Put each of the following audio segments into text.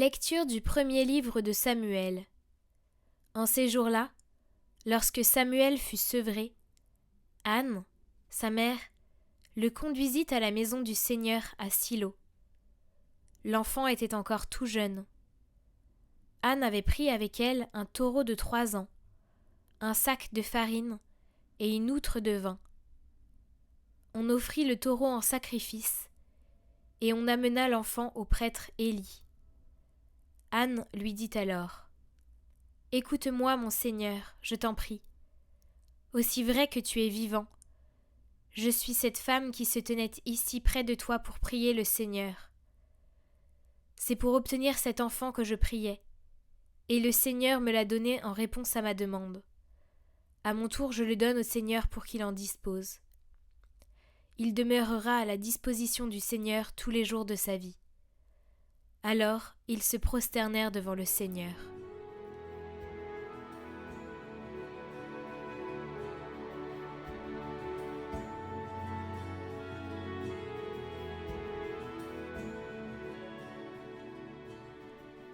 Lecture du premier livre de Samuel. En ces jours-là, lorsque Samuel fut sevré, Anne, sa mère, le conduisit à la maison du Seigneur à Silo. L'enfant était encore tout jeune. Anne avait pris avec elle un taureau de 3 ans, un sac de farine et une outre de vin. On offrit le taureau en sacrifice, et on amena l'enfant au prêtre Élie. Anne lui dit alors : « Écoute-moi, mon Seigneur, je t'en prie. Aussi vrai que tu es vivant, je suis cette femme qui se tenait ici près de toi pour prier le Seigneur. C'est pour obtenir cet enfant que je priais, et le Seigneur me l'a donné en réponse à ma demande. À mon tour, je le donne au Seigneur pour qu'il en dispose. Il demeurera à la disposition du Seigneur tous les jours de sa vie. » Alors ils se prosternèrent devant le Seigneur.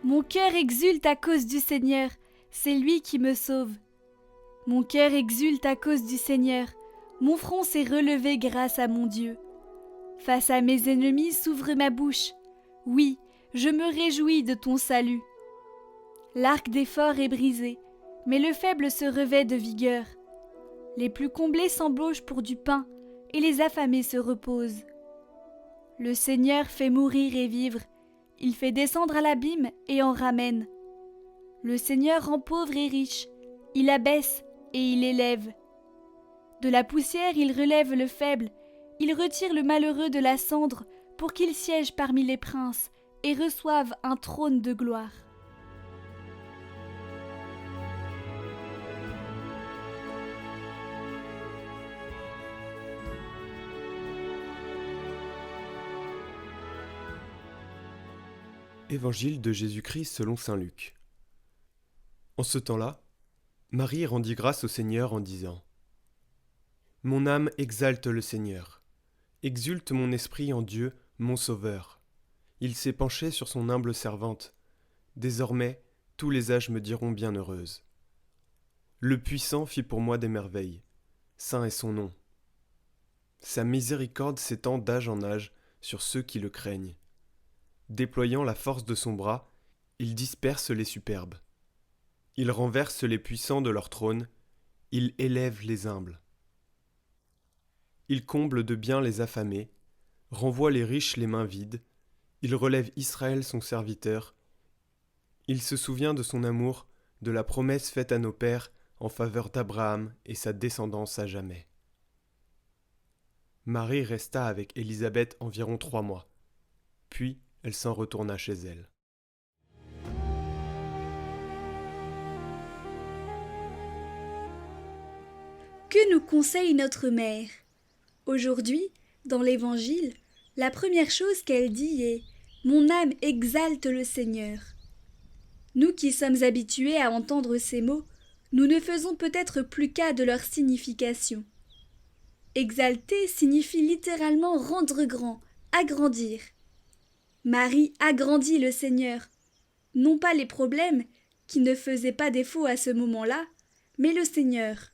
Mon cœur exulte à cause du Seigneur, c'est lui qui me sauve. Mon cœur exulte à cause du Seigneur, mon front s'est relevé grâce à mon Dieu. Face à mes ennemis s'ouvre ma bouche. Oui, je me réjouis de ton salut. L'arc des forts est brisé, mais le faible se revêt de vigueur. Les plus comblés s'embauchent pour du pain, et les affamés se reposent. Le Seigneur fait mourir et vivre, il fait descendre à l'abîme et en ramène. Le Seigneur rend pauvre et riche, il abaisse et il élève. De la poussière il relève le faible, il retire le malheureux de la cendre pour qu'il siège parmi les princes et reçoive un trône de gloire. Évangile de Jésus-Christ selon saint Luc. En ce temps-là, Marie rendit grâce au Seigneur en disant : « Mon âme exalte le Seigneur. Exulte mon esprit en Dieu, mon Sauveur. Il s'est penché sur son humble servante. Désormais, tous les âges me diront bienheureuse. Le Puissant fit pour moi des merveilles. Saint est son nom. Sa miséricorde s'étend d'âge en âge sur ceux qui le craignent. Déployant la force de son bras, il disperse les superbes. Il renverse les puissants de leur trône, il élève les humbles. Il comble de bien les affamés, renvoie les riches les mains vides, il relève Israël son serviteur, il se souvient de son amour, de la promesse faite à nos pères en faveur d'Abraham et sa descendance à jamais. » Marie resta avec Élisabeth environ 3 mois, puis elle s'en retourna chez elle. Que nous conseille notre mère ? Aujourd'hui, dans l'Évangile, la première chose qu'elle dit est « Mon âme exalte le Seigneur ». Nous qui sommes habitués à entendre ces mots, nous ne faisons peut-être plus cas de leur signification. Exalter signifie littéralement rendre grand, agrandir. Marie agrandit le Seigneur, non pas les problèmes, qui ne faisaient pas défaut à ce moment-là, mais le Seigneur.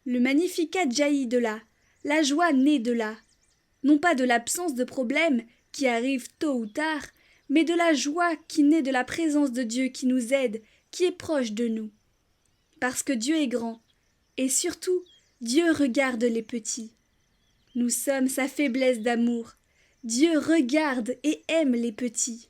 Le Magnificat jaillit de là, la joie naît de là, non pas de l'absence de problèmes qui arrivent tôt ou tard, mais de la joie qui naît de la présence de Dieu qui nous aide, qui est proche de nous. Parce que Dieu est grand, et surtout, Dieu regarde les petits. Nous sommes sa faiblesse d'amour. Dieu regarde et aime les petits.